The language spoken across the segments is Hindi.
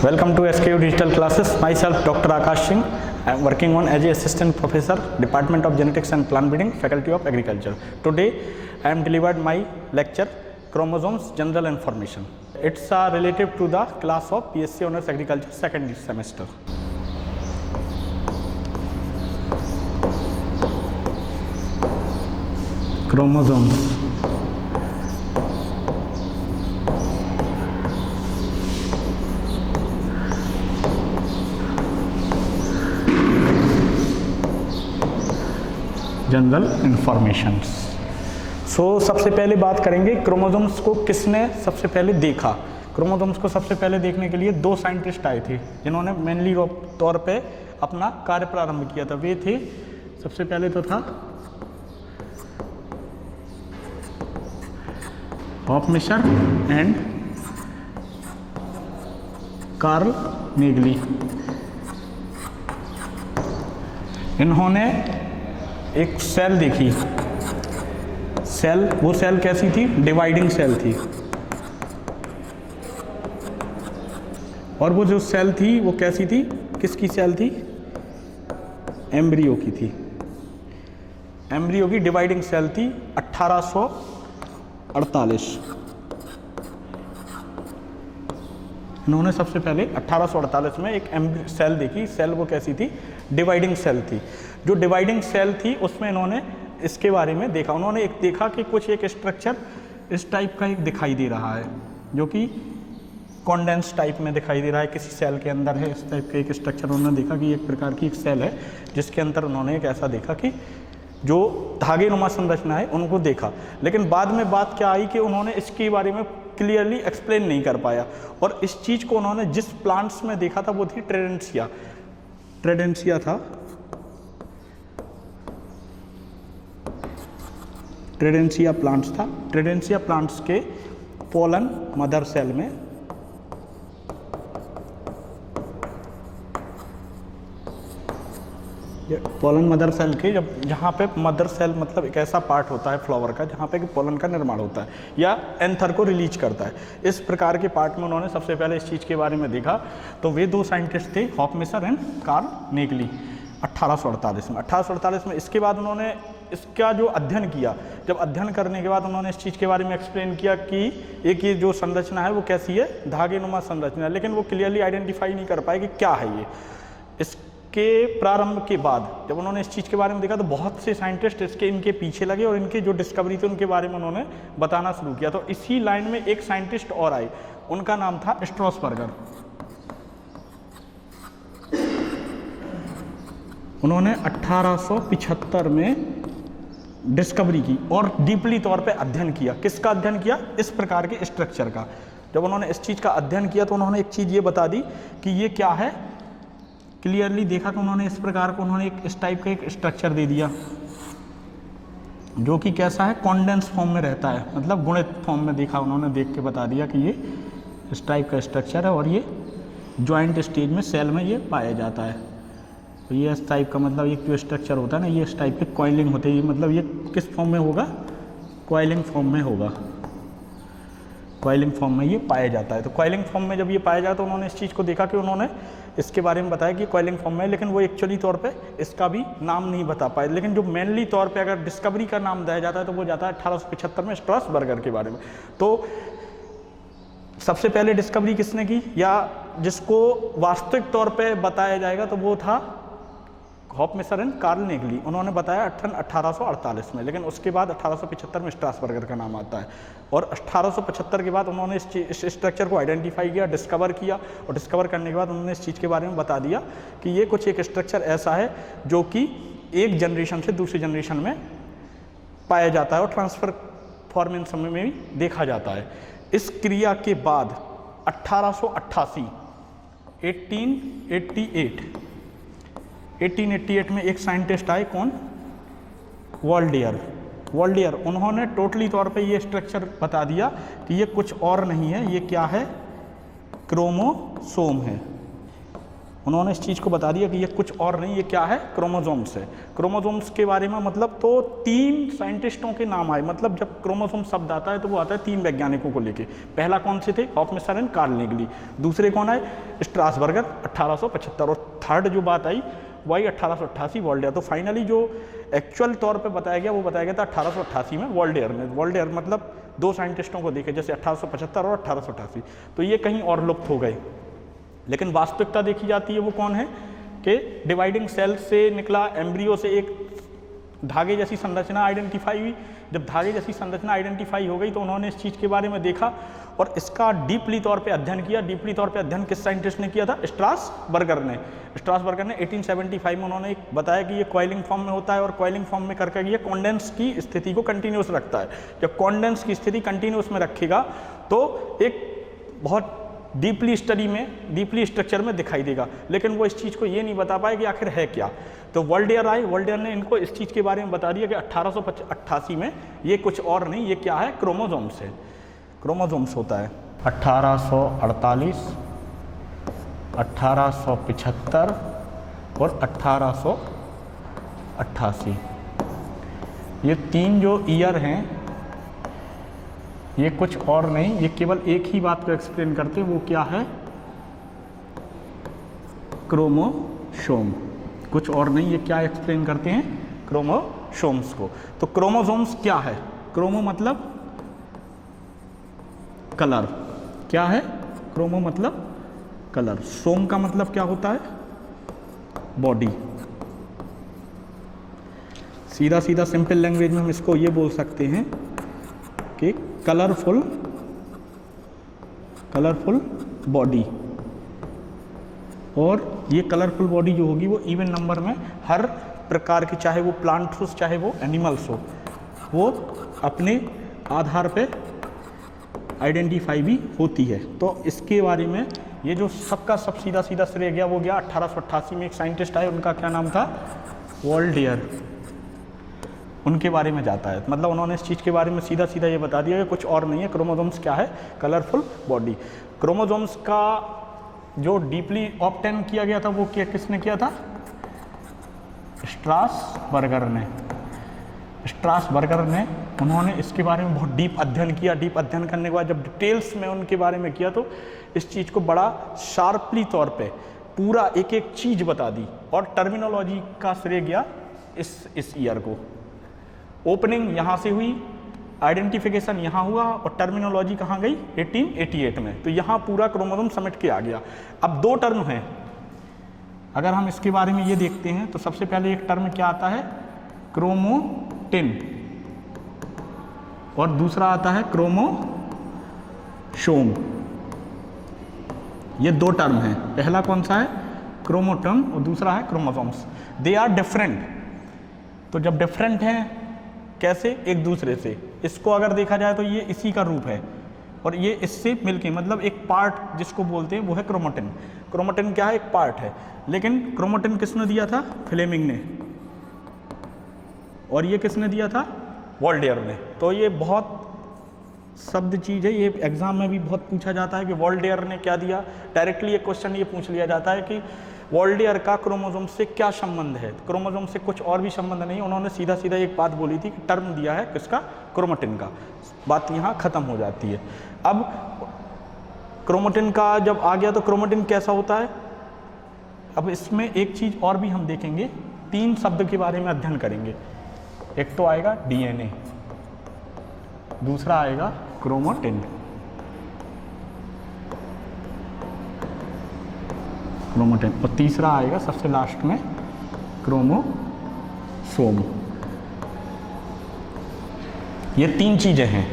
Welcome to SKU Digital Classes. Myself, Dr. Akash Singh. I am working on as a Assistant Professor, Department of Genetics and Plant Breeding, Faculty of Agriculture. Today, I am delivered my lecture, Chromosomes General Information. It's relative to the class of PSC Honors Agriculture second semester. Chromosomes. General informations. सबसे पहले बात करेंगे क्रोमोसोम्स को किसने सबसे पहले देखा। क्रोमोसोम्स को सबसे पहले देखने के लिए दो साइंटिस्ट आए थे जिन्होंने मेनली तौर पे अपना कार्य प्रारंभ किया था। वे थे, सबसे पहले तो था हॉफमिशर एंड कार्ल नेगली। इन्होंने एक सेल देखी। वो सेल कैसी थी? डिवाइडिंग सेल थी। और वो जो सेल थी वो कैसी थी? किसकी सेल थी? एम्ब्रियो की थी। एम्ब्रियो की डिवाइडिंग सेल थी 1848। इन्होंने सबसे पहले 1848 में एक सेल देखी। सेल वो कैसी थी? डिवाइडिंग सेल थी। जो डिवाइडिंग सेल थी उसमें इन्होंने इसके बारे में देखा। उन्होंने एक देखा कि कुछ एक स्ट्रक्चर इस टाइप का एक दिखाई दे रहा है, जो कि कॉन्डेंस टाइप में दिखाई दे रहा है, किसी सेल के अंदर है। इस टाइप का एक स्ट्रक्चर उन्होंने देखा कि एक प्रकार की एक सेल है जिसके अंदर उन्होंने एक ऐसा देखा कि जो धागे नुमा संरचना है उनको देखा। लेकिन बाद में बात क्या आई कि उन्होंने इसके बारे में क्लियरली एक्सप्लेन नहीं कर पाया। और इस चीज़ को उन्होंने जिस प्लांट्स में देखा था वो थी ट्रेडेंसिया। ट्रेडेंसिया था, ट्रेडेंसिया प्लांट्स था। ट्रेडेंसिया प्लांट्स के पोलन मदर सेल में पोलन मदर सेल के जहाँ पे मदर सेल मतलब एक ऐसा पार्ट होता है फ्लावर का जहाँ पे कि पोलन का निर्माण होता है या एंथर को रिलीज करता है। इस प्रकार के पार्ट में उन्होंने सबसे पहले इस चीज़ के बारे में देखा। तो वे दो साइंटिस्ट थे, हॉफमिशर एंड कार्ल नेगली, 1848 में। 1848 में इसके बाद उन्होंने इसका जो अध्ययन किया। जब अध्ययन करने के बाद उन्होंने इस चीज़ के बारे में एक्सप्लेन किया कि एक ये जो संरचना है वो कैसी है? धागे नुमा संरचना है। लेकिन वो क्लियरली आइडेंटिफाई नहीं कर पाए कि क्या है ये। इसके प्रारंभ के बाद जब उन्होंने इस चीज़ के बारे में देखा तो बहुत से साइंटिस्ट इनके पीछे लगे और इनके जो डिस्कवरी थी उनके बारे में उन्होंने बताना शुरू किया। तो इसी लाइन में एक साइंटिस्ट और आए, उनका नाम था स्ट्रॉसबर्गर। उन्होंने 1875 में डिस्कवरी की और डीपली तौर पे अध्ययन किया। किसका अध्ययन किया? इस प्रकार के स्ट्रक्चर का। जब उन्होंने इस चीज़ का अध्ययन किया तो उन्होंने एक चीज़ ये बता दी कि ये क्या है। क्लियरली देखा कि उन्होंने इस प्रकार को उन्होंने इस टाइप का एक स्ट्रक्चर दे दिया जो कि कैसा है? कॉन्डेंस फॉर्म में रहता है, मतलब गुणित फॉर्म में देखा। उन्होंने देख के बता दिया कि ये इस टाइप का स्ट्रक्चर है और ये जॉइंट स्टेज में सेल में ये पाया जाता है। तो ये इस टाइप का मतलब एक जो स्ट्रक्चर होता है ना, ये इस टाइप के कॉइलिंग होते हैं। मतलब ये किस फॉर्म में होगा? कॉइलिंग फॉर्म में होगा। कॉइलिंग फॉर्म में ये पाया जाता है। तो कॉइलिंग फॉर्म में जब ये पाया जाता है तो उन्होंने इस चीज़ को देखा कि उन्होंने इसके बारे में बताया कि कॉइलिंग फॉर्म में है। लेकिन वो एक्चुअली तौर पे इसका भी नाम नहीं बता पाए। लेकिन जो मेनली तौर पे अगर डिस्कवरी का नाम दिया जाता है तो वो जाता है 1875 में स्ट्रॉसबर्गर के बारे में। तो सबसे पहले डिस्कवरी किसने की या जिसको वास्तविक तौर पे बताया जाएगा तो वो था हॉफमिशर एंड कार्ल नेगली। उन्होंने बताया 1848 में। लेकिन उसके बाद 1875 में स्ट्रॉसबर्गर का नाम आता है। और 1875 के बाद उन्होंने इस स्ट्रक्चर को आइडेंटिफाई किया, डिस्कवर किया। और डिस्कवर करने के बाद उन्होंने इस चीज़ के बारे में बता दिया कि ये कुछ एक स्ट्रक्चर ऐसा है जो कि एक जनरेशन से दूसरी जनरेशन में पाया जाता है और ट्रांसफ़र फॉर्म समय में भी देखा जाता है। इस क्रिया के बाद 1888 में एक साइंटिस्ट आए। कौन? वॉल्डियर। उन्होंने टोटली तौर पे ये स्ट्रक्चर बता दिया कि ये कुछ और नहीं है, ये क्या है? क्रोमोसोम है। उन्होंने इस चीज़ को बता दिया कि ये कुछ और नहीं, ये क्या है, क्रोमोसोम्स है। क्रोमोसोम्स के बारे में मतलब तो 3 साइंटिस्टों के नाम आए, मतलब जब क्रोमोसोम शब्द आता है तो वो आता है 3 वैज्ञानिकों को लेके। पहला कौन से थे, हॉफमेस्टर एंड कार्ल नेगली। दूसरे कौन आए, स्ट्रासबर्गर 1875। और थर्ड जो बात आई वही 1888 वॉल्डेयर। तो फाइनली जो एक्चुअल तौर पे बताया गया वो बताया गया था 1888 में वॉल्डेयर ने। वॉल्डेयर मतलब 2 साइंटिस्टों को देखे, जैसे 1875 और 1888। तो ये कहीं और लुप्त हो गए, लेकिन वास्तविकता देखी जाती है वो कौन है कि डिवाइडिंग सेल से निकला एम्ब्रियो से एक धागे जैसी संरचना आइडेंटिफाई हुई। जब धागे जैसी संरचना आइडेंटिफाई हो गई तो उन्होंने इस चीज़ के बारे में देखा और इसका डीपली तौर पे अध्ययन किया। डीपली तौर पे अध्ययन किस साइंटिस्ट ने किया था, स्ट्रासबर्गर ने। स्ट्रासबर्गर ने 1875 में उन्होंने बताया कि ये कॉइलिंग फॉर्म में होता है और कॉइलिंग फॉर्म में करके ये कॉन्डेंस की स्थिति को कंटिन्यूस रखता है। जब कॉन्डेंस की स्थिति कंटिन्यूस में रखेगा तो एक बहुत डीपली स्टडी में, डीपली स्ट्रक्चर में दिखाई देगा, लेकिन वो इस चीज़ को ये नहीं बता पाए कि आखिर है क्या। तो वॉल्डेयर आए, वॉल्डेयर ने इनको इस चीज़ के बारे में बता दिया कि 1888 में ये कुछ और नहीं, ये क्या है, क्रोमोसोम्स है। क्रोमोसोम्स होता है 1848, 1875 और 1888। ये 3 जो ईयर हैं ये कुछ और नहीं, ये केवल एक ही बात को एक्सप्लेन करते हैं, वो क्या है, क्रोमोसोम। कुछ और नहीं, ये क्या एक्सप्लेन करते हैं, क्रोमोसोम्स को। तो क्रोमोसोम्स क्या है, क्रोमो मतलब कलर, क्या है, क्रोमो मतलब कलर, सोम का मतलब क्या होता है, बॉडी। सीधा सीधा सिंपल लैंग्वेज में हम इसको ये बोल सकते हैं कि कलरफुल बॉडी। और ये कलरफुल बॉडी जो होगी वो इवन नंबर में हर प्रकार की, चाहे वो प्लांट्स हो चाहे वो एनिमल्स हो, वो अपने आधार पे आइडेंटिफाई भी होती है। तो इसके बारे में ये जो सबका सब सीधा सीधा श्रेय गया वो गया 1888 में एक साइंटिस्ट आए, उनका क्या नाम था, वॉल्डेयर। उनके बारे में जाता है, मतलब उन्होंने इस चीज़ के बारे में सीधा सीधा ये बता दिया कि कुछ और नहीं है, क्रोमोसोम्स क्या है, कलरफुल बॉडी। क्रोमोसोम्स का जो डीपली ऑब्टेन किया गया था वो किसने किया था, स्ट्रासबर्गर ने। स्ट्रासबर्गर ने, उन्होंने इसके बारे में बहुत डीप अध्ययन किया। डीप अध्ययन करने के बाद जब डिटेल्स में उनके बारे में किया तो इस चीज़ को बड़ा शार्पली तौर पे पूरा एक एक चीज़ बता दी। और टर्मिनोलॉजी का श्रेय गया इस ईयर को। ओपनिंग यहाँ से हुई, आइडेंटिफिकेशन यहाँ हुआ और टर्मिनोलॉजी कहाँ गई, 1888 में। तो यहाँ पूरा क्रोमोसोम समेट के आ गया। अब 2 टर्म हैं, अगर हम इसके बारे में ये देखते हैं तो सबसे पहले एक टर्म क्या आता है, क्रोमोटिन, और दूसरा आता है क्रोमोसोम। ये 2 टर्म हैं, पहला कौन सा है, क्रोमोटोम, और दूसरा है क्रोमोसोम्स। They are different. तो जब डिफरेंट हैं कैसे, एक दूसरे से, इसको अगर देखा जाए तो ये इसी का रूप है और ये इससे मिलके, मतलब एक पार्ट जिसको बोलते हैं वो है क्रोमोटिन। क्रोमोटिन क्या है, एक पार्ट है, लेकिन क्रोमोटिन किसने दिया था, फ्लेमिंग ने, और ये किसने दिया था, वॉल्डेयर ने। तो ये बहुत शब्द चीज़ है, ये एग्जाम में भी बहुत पूछा जाता है कि वॉल्डेयर ने क्या दिया। डायरेक्टली ये क्वेश्चन ये पूछ लिया जाता है कि वॉल्डेयर का क्रोमोसोम से क्या संबंध है। क्रोमोसोम से कुछ और भी संबंध नहीं, उन्होंने सीधा सीधा एक बात बोली थी कि टर्म दिया है किसका, क्रोमोटिन का। बात यहाँ ख़त्म हो जाती है। अब क्रोमोटिन का जब आ गया तो क्रोमोटिन कैसा होता है, अब इसमें एक चीज़ और भी हम देखेंगे, 3 शब्द के बारे में अध्ययन करेंगे। एक तो आएगा DNA, दूसरा आएगा क्रोमोटिन, और तीसरा आएगा सबसे लास्ट में क्रोमोसोम। ये 3 चीज़ें हैं,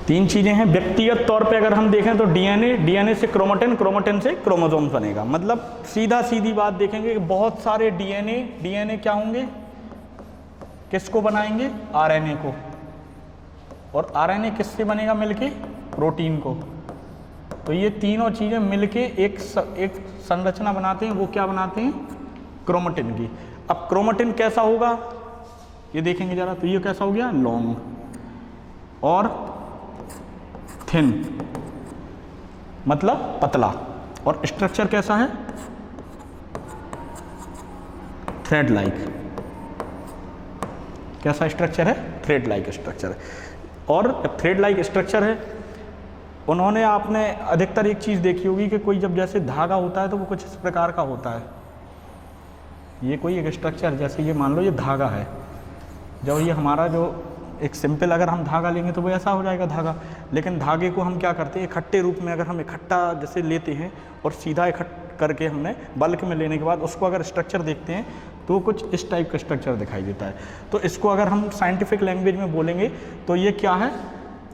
3 चीज़ें हैं। व्यक्तिगत तौर पे अगर हम देखें तो DNA से क्रोमोटिन, क्रोमोटिन से क्रोमोसोम बनेगा। मतलब सीधा सीधी बात देखेंगे कि बहुत सारे DNA क्या होंगे, किसको बनाएंगे, RNA को, और RNA किससे बनेगा मिलके, प्रोटीन को। तो ये तीनों चीज़ें मिलके एक संरचना बनाते हैं, वो क्या बनाते हैं, क्रोमोटिन की। अब क्रोमोटिन कैसा होगा ये देखेंगे जरा। तो ये कैसा हो गया, लॉन्ग और थिन, मतलब पतला, और स्ट्रक्चर कैसा है, थ्रेड लाइक। कैसा स्ट्रक्चर है, थ्रेड लाइक स्ट्रक्चर है। और थ्रेड लाइक स्ट्रक्चर है, उन्होंने आपने अधिकतर एक चीज़ देखी होगी कि कोई जब जैसे धागा होता है तो वो कुछ इस प्रकार का होता है। ये कोई एक स्ट्रक्चर, जैसे ये मान लो ये धागा है, जब ये हमारा जो एक सिंपल अगर हम धागा लेंगे तो वो ऐसा हो जाएगा धागा। लेकिन धागे को हम क्या करते हैं, इकट्ठे रूप में अगर हम इकट्ठा जैसे लेते हैं और सीधा इकट्ठा करके हमने बल्क में लेने के बाद उसको अगर स्ट्रक्चर देखते हैं तो कुछ इस टाइप का स्ट्रक्चर दिखाई देता है। तो इसको अगर हम साइंटिफिक लैंग्वेज में बोलेंगे तो ये क्या है,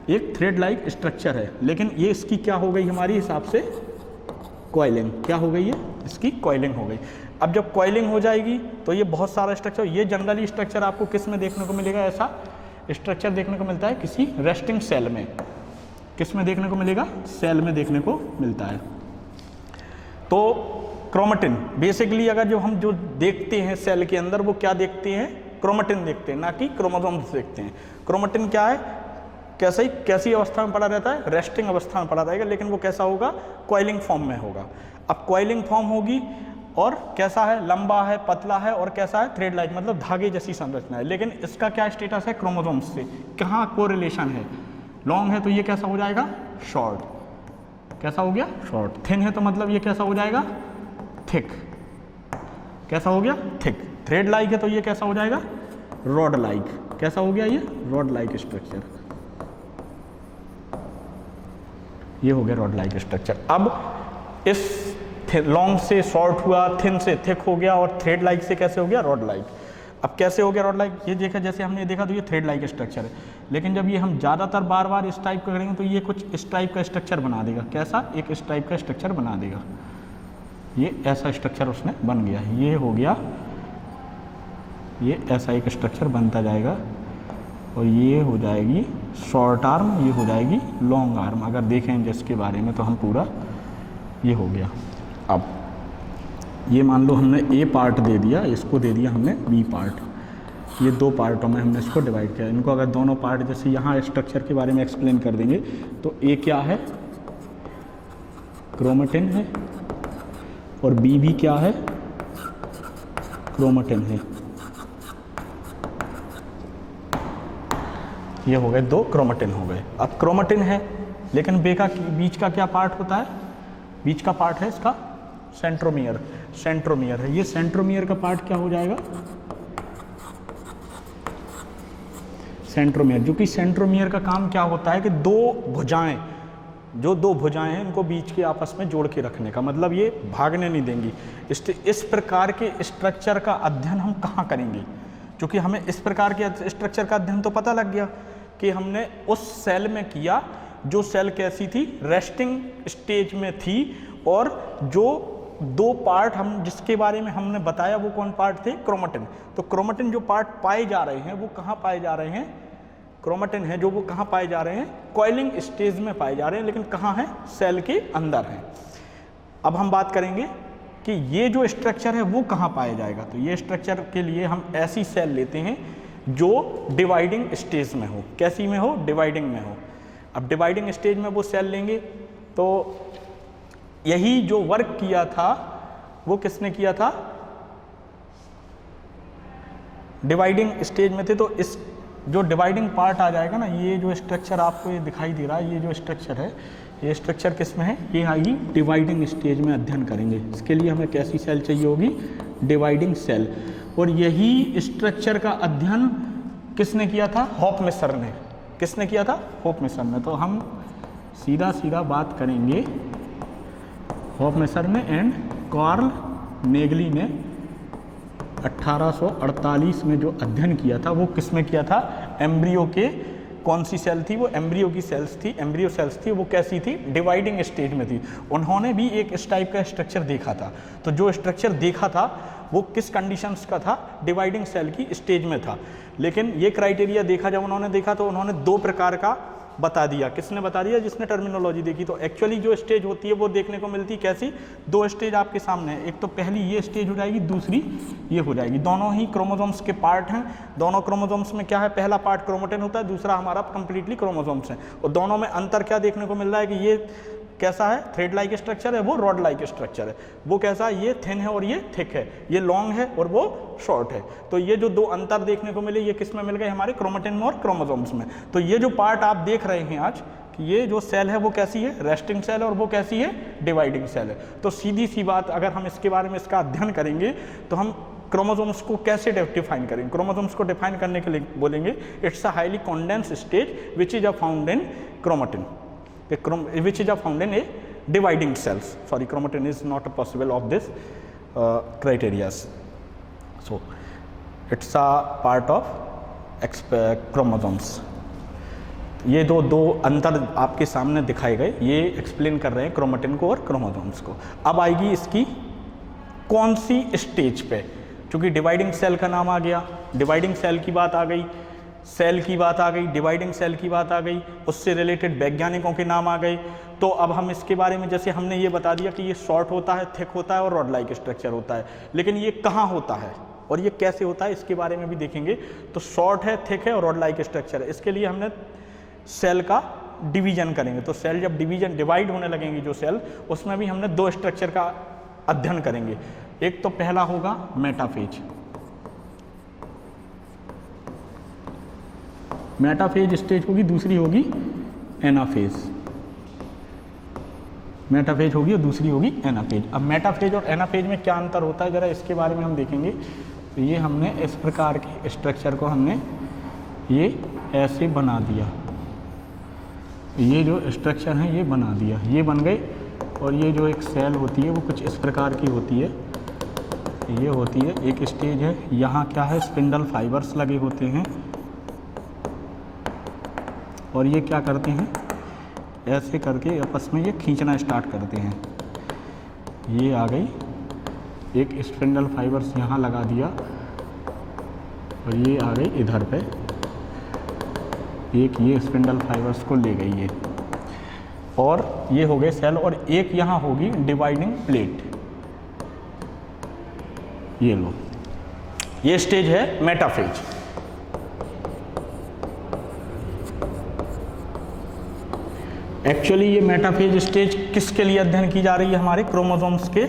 एक थ्रेड लाइक स्ट्रक्चर है। लेकिन ये इसकी क्या हो गई हमारी हिसाब से, कॉइलिंग। क्या हो गई है, इसकी कॉइलिंग हो गई। अब जब कॉइलिंग हो जाएगी तो ये बहुत सारा स्ट्रक्चर, ये जनरली स्ट्रक्चर आपको किस में देखने को मिलेगा, ऐसा स्ट्रक्चर देखने को मिलता है किसी रेस्टिंग सेल में। किस में देखने को मिलेगा, सेल में देखने को मिलता है। तो क्रोमेटिन बेसिकली अगर जो हम जो देखते हैं सेल के अंदर वो क्या देखते हैं, क्रोमेटिन देखते हैं, ना कि क्रोमोसोम्स देखते हैं। क्रोमेटिन क्या है, कैसी अवस्था में पड़ा रहता है, रेस्टिंग अवस्था में पड़ा रहेगा, लेकिन वो कैसा होगा, कॉइलिंग फॉर्म में होगा। अब कॉइलिंग फॉर्म होगी और कैसा है, लंबा है, पतला है और कैसा है, थ्रेड लाइक, मतलब धागे जैसी संरचना है। लेकिन इसका क्या स्टेटस है, क्रोमोसोम्स से कहाँ कोरिलेशन है, लॉन्ग है तो ये कैसा हो जाएगा, शॉर्ट। कैसा हो गया, शॉर्ट। थिन है तो मतलब ये कैसा हो जाएगा, थिक। कैसा हो गया, थिक। थ्रेड लाइक है तो ये कैसा हो जाएगा, रॉड लाइक। कैसा हो गया, ये रॉड लाइक स्ट्रक्चर। ये हो गया रॉड लाइक स्ट्रक्चर। अब इस लॉन्ग से शॉर्ट हुआ, थिन से थिक हो गया और थ्रेड लाइक से कैसे हो गया, रॉड लाइक। अब कैसे हो गया रॉड लाइक, ये देखा, जैसे हमने देखा तो ये थ्रेड लाइक स्ट्रक्चर है। लेकिन जब ये हम ज़्यादातर बार बार इस टाइप का करेंगे तो ये कुछ इस टाइप का स्ट्रक्चर बना देगा। कैसा, एक इस टाइप का स्ट्रक्चर बना देगा। ये ऐसा स्ट्रक्चर उसने बन गया, ये हो गया, ये ऐसा एक स्ट्रक्चर बनता जाएगा। और ये हो जाएगी शॉर्ट आर्म, ये हो जाएगी लॉन्ग आर्म। अगर देखें जिसके बारे में तो हम पूरा, ये हो गया। अब ये मान लो हमने ए पार्ट दे दिया, इसको दे दिया हमने बी पार्ट। ये दो पार्टों में हमने इसको डिवाइड किया। इनको अगर दोनों पार्ट जैसे यहाँ स्ट्रक्चर के बारे में एक्सप्लेन कर देंगे तो ए क्या है, क्रोमेटिन है, और बी भी क्या है, क्रोमेटिन है। ये हो गए दो क्रोमेटिन हो गए। अब क्रोमेटिन है लेकिन बीच का क्या पार्ट होता है, बीच का पार्ट है इसका सेंट्रोमियर। सेंट्रोमियर है, ये सेंट्रोमियर का पार्ट क्या हो जाएगा, सेंट्रोमियर। जो कि सेंट्रोमियर का काम क्या होता है कि दो भुजाएं, जो दो भुजाएं हैं इनको बीच के आपस में जोड़ के रखने का, मतलब ये भागने नहीं देंगी। इस प्रकार के स्ट्रक्चर का अध्ययन हम कहाँ करेंगे, क्योंकि हमें इस प्रकार के स्ट्रक्चर का अध्ययन तो पता लग गया कि हमने उस सेल में किया जो सेल कैसी थी, रेस्टिंग स्टेज में थी। और जो दो पार्ट हम जिसके बारे में हमने बताया वो कौन पार्ट थे, क्रोमेटिन। तो क्रोमेटिन जो पार्ट पाए जा रहे हैं वो कहाँ पाए जा रहे हैं, क्रोमेटिन है जो वो कहाँ पाए जा रहे हैं, कॉइलिंग स्टेज में पाए जा रहे हैं, लेकिन कहाँ है, सेल के अंदर है। अब हम बात करेंगे कि ये जो स्ट्रक्चर है वो कहाँ पाया जाएगा। तो ये स्ट्रक्चर के लिए हम ऐसी सेल लेते हैं जो डिवाइडिंग स्टेज में हो। कैसी में हो, डिवाइडिंग में हो। अब डिवाइडिंग स्टेज में वो सेल लेंगे तो यही जो वर्क किया था वो किसने किया था, डिवाइडिंग स्टेज में थे। तो इस जो डिवाइडिंग पार्ट आ जाएगा ना, ये जो स्ट्रक्चर आपको ये दिखाई दे रहा है, ये जो स्ट्रक्चर है, ये स्ट्रक्चर किस में है, ये आएगी डिवाइडिंग स्टेज में अध्ययन करेंगे। इसके लिए हमें कैसी सेल चाहिए होगी, डिवाइडिंग सेल। और यही स्ट्रक्चर का अध्ययन किसने किया था, हॉफमेसर ने। किसने किया था, हॉफमेसर ने। तो हम सीधा सीधा बात करेंगे, हॉफमेसर ने एंड कार्ल नेगली ने 1848 में जो अध्ययन किया था वो किस में किया था, एम्ब्रियो के, कौन सी सेल थी वो, एम्ब्रियो की सेल्स थी, एम्ब्रियो सेल्स थी। वो कैसी थी, डिवाइडिंग स्टेज में थी। उन्होंने भी एक इस टाइप का स्ट्रक्चर देखा था। तो जो स्ट्रक्चर देखा था वो किस कंडीशंस का था, डिवाइडिंग सेल की स्टेज में था। लेकिन ये क्राइटेरिया देखा, जब उन्होंने देखा तो उन्होंने दो प्रकार का बता दिया। किसने बता दिया, जिसने टर्मिनोलॉजी देखी। तो एक्चुअली जो स्टेज होती है वो देखने को मिलती कैसी, दो स्टेज आपके सामने है। एक तो पहली ये स्टेज हो जाएगी, दूसरी ये हो जाएगी। दोनों ही क्रोमोसोम्स के पार्ट हैं। दोनों क्रोमोसोम्स में क्या है, पहला पार्ट क्रोमेटिन होता है, दूसरा हमारा कंप्लीटली क्रोमोसोम्स है। और दोनों में अंतर क्या देखने को मिल रहा है कि ये कैसा है, थ्रेड लाइक स्ट्रक्चर है, वो रॉड लाइक स्ट्रक्चर है। वो कैसा है, ये थिन है और ये थिक है, ये लॉन्ग है और वो शॉर्ट है। तो ये जो दो अंतर देखने को मिले ये किस में मिल गए, हमारे क्रोमेटिन में और क्रोमोसोम्स में। तो ये जो पार्ट आप देख रहे हैं आज कि ये जो सेल है वो कैसी है, रेस्टिंग सेल है, और वो कैसी है, डिवाइडिंग सेल है। तो सीधी सी बात, अगर हम इसके बारे में इसका अध्ययन करेंगे तो हम क्रोमोसोम्स को कैसे डिफाइन करेंगे। क्रोमोसोम्स को डिफाइन करने के लिए बोलेंगे it's a highly condense stage which is a found in chromatin, which is found in a dividing cells. Sorry, chromatin is not possible of this criteria. So it's a part of chromosomes. ये दो अंतर आपके सामने दिखाए गए, ये एक्सप्लेन कर रहे हैं क्रोमेटिन को और क्रोमोसोम्स को। अब आएगी इसकी कौन सी स्टेज पे, क्योंकि डिवाइडिंग सेल का नाम आ गया, डिवाइडिंग सेल की बात आ गई, सेल की बात आ गई, डिवाइडिंग सेल की बात आ गई, उससे रिलेटेड वैज्ञानिकों के नाम आ गए। तो अब हम इसके बारे में, जैसे हमने ये बता दिया कि ये शॉर्ट होता है, थिक होता है और रॉड लाइक स्ट्रक्चर होता है, लेकिन ये कहाँ होता है और ये कैसे होता है इसके बारे में भी देखेंगे। तो शॉर्ट है, थिक है और रॉड लाइक स्ट्रक्चर है। इसके लिए हमने सेल का डिवीजन करेंगे। तो सेल जब डिवाइड होने लगेंगे जो सेल, उसमें भी हमने दो स्ट्रक्चर का अध्ययन करेंगे। एक तो पहला होगा मेटाफेज, मेटाफेज स्टेज होगी, दूसरी होगी एनाफेज। मेटाफेज होगी और दूसरी होगी एनाफेज। अब मेटाफेज और एनाफेज में क्या अंतर होता है जरा इसके बारे में हम देखेंगे। तो ये हमने इस प्रकार के स्ट्रक्चर को हमने ये ऐसे बना दिया, ये जो स्ट्रक्चर है ये बना दिया, ये बन गए। और ये जो एक सेल होती है वो कुछ इस प्रकार की होती है, ये होती है एक स्टेज है। यहाँ क्या है, स्पिंडल फाइबर्स लगे होते हैं और ये क्या करते हैं, ऐसे करके आपस में ये खींचना स्टार्ट करते हैं। ये आ गई एक स्पिंडल फाइबर्स यहाँ लगा दिया और ये आ गई इधर पे, एक ये स्पिंडल फाइबर्स को ले गई ये, और ये हो गए सेल। और एक यहाँ होगी डिवाइडिंग प्लेट, ये लो, ये स्टेज है मेटाफेज। एक्चुअली ये मेटाफेज स्टेज किसके लिए अध्ययन की जा रही है, हमारे क्रोमोसोम्स के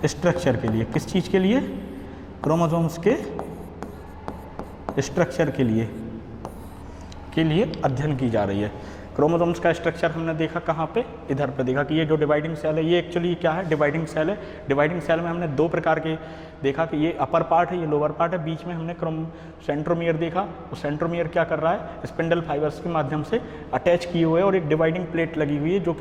स्ट्रक्चर के लिए। किस चीज़ के लिए, क्रोमोसोम्स के स्ट्रक्चर के लिए अध्ययन की जा रही है। क्रोमोसोम्स का स्ट्रक्चर हमने देखा कहाँ पे, इधर पे देखा कि ये जो डिवाइडिंग सेल है ये एक्चुअली क्या है, डिवाइडिंग सेल है। डिवाइडिंग सेल में हमने दो प्रकार के देखा कि ये अपर पार्ट है, ये लोअर पार्ट है। बीच में हमने सेंट्रोमियर देखा। वो सेंट्रोमियर क्या कर रहा है, स्पिंडल फाइबर्स के माध्यम से अटैच किए हुए और एक डिवाइडिंग प्लेट लगी हुई है जो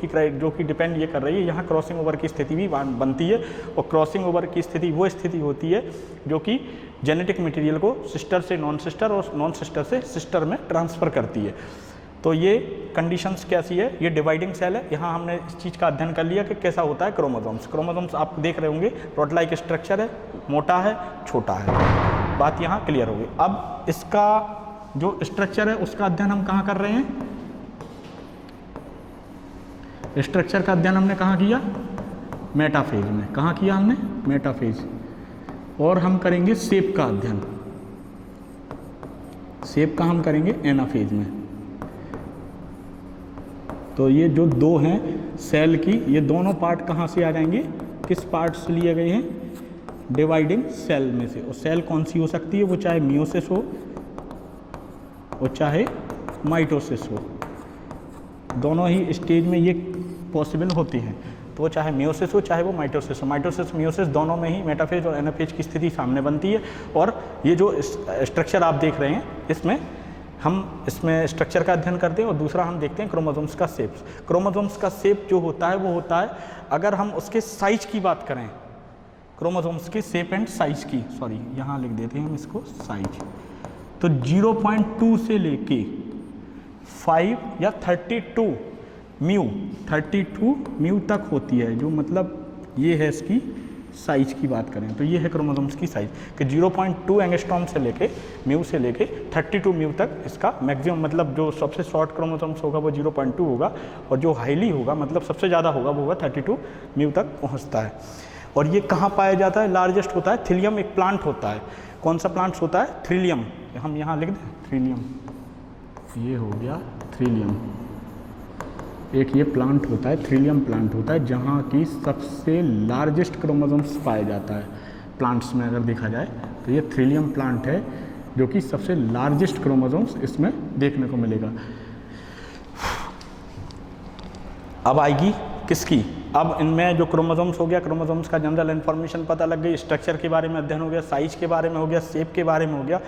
कि डिपेंड ये कर रही है, यहाँ क्रॉसिंग ओवर की स्थिति भी बनती है। और क्रॉसिंग ओवर की स्थिति वो स्थिति होती है जो कि जेनेटिक मटेरियल को सिस्टर से नॉन सिस्टर और नॉन सिस्टर से सिस्टर में ट्रांसफ़र करती है। तो ये कंडीशंस कैसी है, ये डिवाइडिंग सेल है। यहाँ हमने इस चीज़ का अध्ययन कर लिया कि कैसा होता है क्रोमोसोम्स। क्रोमोसोम्स आप देख रहे होंगे रॉड लाइक स्ट्रक्चर है, मोटा है, छोटा है। बात यहाँ क्लियर हो गई। अब इसका जो स्ट्रक्चर है उसका अध्ययन हम कहाँ कर रहे हैं, स्ट्रक्चर का अध्ययन हमने कहाँ किया, मेटाफेज में। कहाँ किया हमने, मेटाफेज। और हम करेंगे शेप का अध्ययन, शेप का हम करेंगे एनाफेज में। तो ये जो दो हैं सेल की, ये दोनों पार्ट कहाँ से आ जाएंगे, किस पार्ट से लिए गए हैं, डिवाइडिंग सेल में से। और सेल कौन सी हो सकती है, वो चाहे मियोसिस हो और चाहे माइटोसिस हो, दोनों ही स्टेज में ये पॉसिबल होती हैं। तो वो चाहे मियोसिस हो चाहे वो माइटोसिस हो, माइटोसिस मियोसिस दोनों में ही मेटाफेज और एनाफेज की स्थिति सामने बनती है। और ये जो स्ट्रक्चर आप देख रहे हैं इसमें स्ट्रक्चर का अध्ययन करते हैं। और दूसरा हम देखते हैं क्रोमोसोम्स का शेप। क्रोमोसोम्स का शेप जो होता है वो होता है, अगर हम उसके साइज की बात करें, क्रोमोसोम्स के शेप एंड साइज की, सॉरी यहाँ लिख देते हैं हम इसको साइज। तो 0.2 से लेके 5 या 32 म्यू तक होती है, जो मतलब ये है इसकी साइज की बात करें तो ये है क्रोमोसोम्स की साइज कि 0.2 एंगस्ट्रॉम से लेके 32 म्यू तक इसका मैक्सिमम, मतलब जो सबसे शॉर्ट क्रोमोसोम्स होगा वो 0.2 होगा और जो हाईली होगा मतलब सबसे ज़्यादा होगा वो होगा 32 म्यू तक पहुंचता है। और ये कहाँ पाया जाता है, लार्जेस्ट होता है थ्रिलियम, एक प्लांट होता है। कौन सा प्लांट होता है, थ्रिलियम। हम यहाँ लिख दें थ्रिलियम, ये हो गया थ्रिलियम। एक ये प्लांट होता है, थ्रिलियम प्लांट होता है, जहाँ की सबसे लार्जेस्ट क्रोमोसोम्स पाया जाता है। प्लांट्स में अगर देखा जाए तो ये थ्रिलियम प्लांट है जो कि सबसे लार्जेस्ट क्रोमोसोम्स इसमें देखने को मिलेगा। अब आएगी किसकी, अब इनमें जो क्रोमोसोम्स हो गया, क्रोमोसोम्स का जनरल इन्फॉर्मेशन पता लग गई, स्ट्रक्चर के बारे में अध्ययन हो गया, साइज के बारे में हो गया, शेप के बारे में हो गया।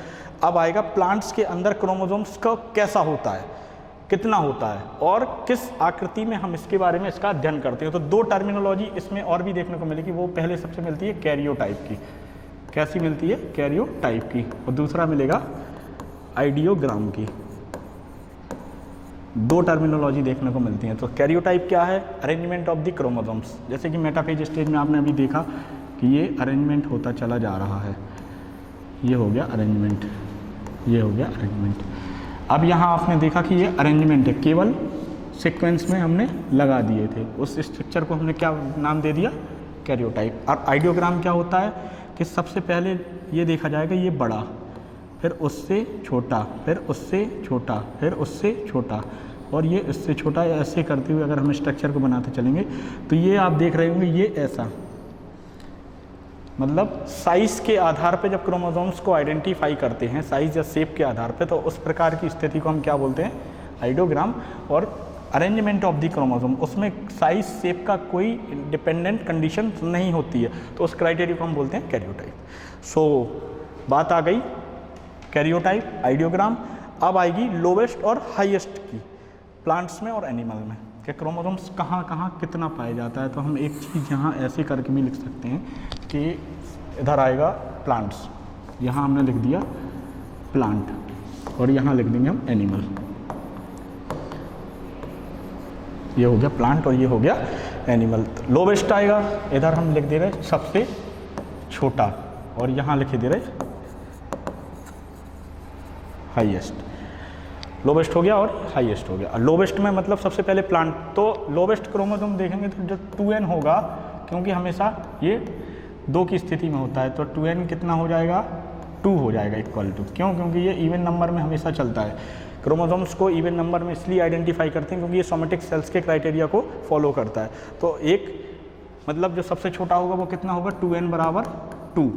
अब आएगा प्लांट्स के अंदर क्रोमोसोम्स का कैसा होता है, कितना होता है और किस आकृति में हम इसके बारे में इसका अध्ययन करते हैं। तो दो टर्मिनोलॉजी इसमें और भी देखने को मिलेगी। वो पहले सबसे मिलती है कैरियोटाइप की, कैसी मिलती है, कैरियोटाइप की, और दूसरा मिलेगा आइडियोग्राम की। दो टर्मिनोलॉजी देखने को मिलती हैं। तो कैरियोटाइप क्या है, अरेंजमेंट ऑफ द क्रोमोसोम्स। जैसे कि मेटाफेज स्टेज में आपने अभी देखा कि ये अरेंजमेंट होता चला जा रहा है, ये हो गया अरेंजमेंट, ये हो गया अरेंजमेंट। अब यहाँ आपने देखा कि ये अरेंजमेंट है, केवल सीक्वेंस में हमने लगा दिए थे, उस स्ट्रक्चर को हमने क्या नाम दे दिया, कैरियोटाइप। और आइडियोग्राम क्या होता है कि सबसे पहले ये देखा जाएगा ये बड़ा, फिर उससे छोटा, फिर उससे छोटा, फिर उससे छोटा, और ये इससे छोटा, ऐसे करते हुए अगर हम स्ट्रक्चर को बनाते चलेंगे तो ये आप देख रहे होंगे ये ऐसा, मतलब साइज़ के आधार पे जब क्रोमोसोम्स को आइडेंटिफाई करते हैं साइज़ या शेप के आधार पे, तो उस प्रकार की स्थिति को हम क्या बोलते हैं, आइडियोग्राम। और अरेंजमेंट ऑफ द क्रोमोसोम, उसमें साइज शेप का कोई डिपेंडेंट कंडीशन नहीं होती है, तो उस क्राइटेरिया को हम बोलते हैं कैरियोटाइप। सो बात आ गई कैरियोटाइप, आइडियोग्राम। अब आएगी लोवेस्ट और हाईएस्ट की, प्लांट्स में और एनिमल में, कि क्रोमोसोम्स कहाँ कहाँ कितना पाया जाता है। तो हम एक चीज़ यहाँ ऐसे करके भी लिख सकते हैं कि इधर आएगा प्लांट्स, यहाँ हमने लिख दिया प्लांट, और यहाँ लिख देंगे हम एनिमल। ये हो गया प्लांट और ये हो गया एनिमल। लोवेस्ट आएगा, इधर हम लिख दे रहे सबसे छोटा, और यहाँ लिख दे रहे हाईएस्ट। लोवेस्ट हो गया और हाईएस्ट हो गया। लोवेस्ट में मतलब सबसे पहले प्लांट, तो लोवेस्ट क्रोमोसोम देखेंगे तो जो 2n होगा, क्योंकि हमेशा ये 2 की स्थिति में होता है, तो 2n कितना हो जाएगा, 2 हो जाएगा इक्वल टू, क्यों, क्योंकि ये इवन नंबर में हमेशा चलता है। क्रोमोसोम्स को इवन नंबर में इसलिए आइडेंटिफाई करते हैं क्योंकि ये सोमेटिक सेल्स के क्राइटेरिया को फॉलो करता है। तो एक मतलब जो सबसे छोटा होगा वो कितना होगा, 2n बराबर 2,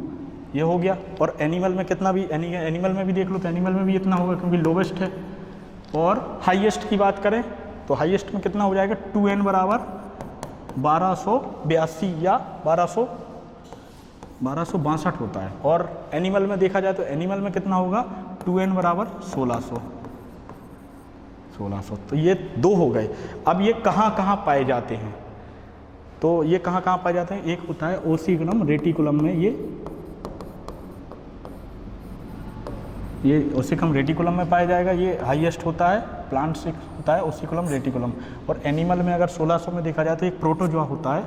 ये हो गया। और एनिमल में कितना भी, एनिमल में भी देख लो तो एनिमल में भी इतना होगा क्योंकि लोवेस्ट है। और हाईएस्ट की बात करें तो हाईएस्ट में कितना हो जाएगा, 2n बराबर 1282 या 1262 होता है। और एनिमल में देखा जाए तो एनिमल में कितना होगा, 2n बराबर 1600। तो ये 2 हो गए। अब ये कहाँ कहाँ पाए जाते हैं, तो ये कहाँ कहाँ पाए जाते हैं, एक होता है ओसिकुलम रेटिकुलम में, ये ओसिकुलम रेटिकुलम में पाया जाएगा, ये हाईएस्ट होता है, प्लांट से होता है ओसिकुलम रेटिकुलम। और एनिमल में अगर 1600 में देखा जाए तो एक प्रोटोजोआ होता है।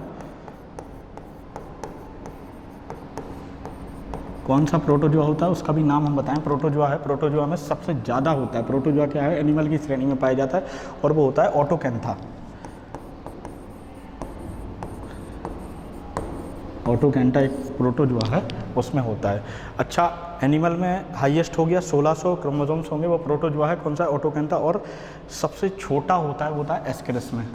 कौन सा प्रोटोजोआ होता है उसका भी नाम हम बताएं, प्रोटोजोआ है। प्रोटोजोआ में सबसे ज़्यादा होता है। प्रोटोजोआ क्या है, एनिमल की श्रेणी में पाया जाता है, और वो होता है ऑटोकैंथा। ऑटोकैंथा एक प्रोटोजोआ है, उसमें होता है। अच्छा, एनिमल में हाईएस्ट हो गया, 1600 क्रोमोसोम्स होंगे, वो प्रोटोजोआ है, कौन सा, ऑटोकैंथा। और सबसे छोटा होता है वो होता है एस्केरस में,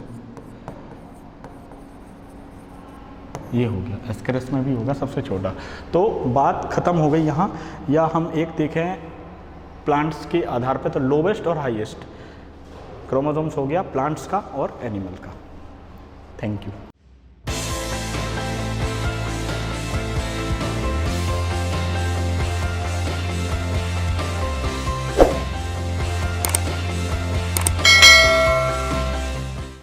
ये हो गया, एस्केरस में भी होगा सबसे छोटा। तो बात खत्म हो गई यहाँ। या हम एक देखें प्लांट्स के आधार पे, तो लोवेस्ट और हाईएस्ट क्रोमोसोम्स हो गया प्लांट्स का और एनिमल का। Thank you.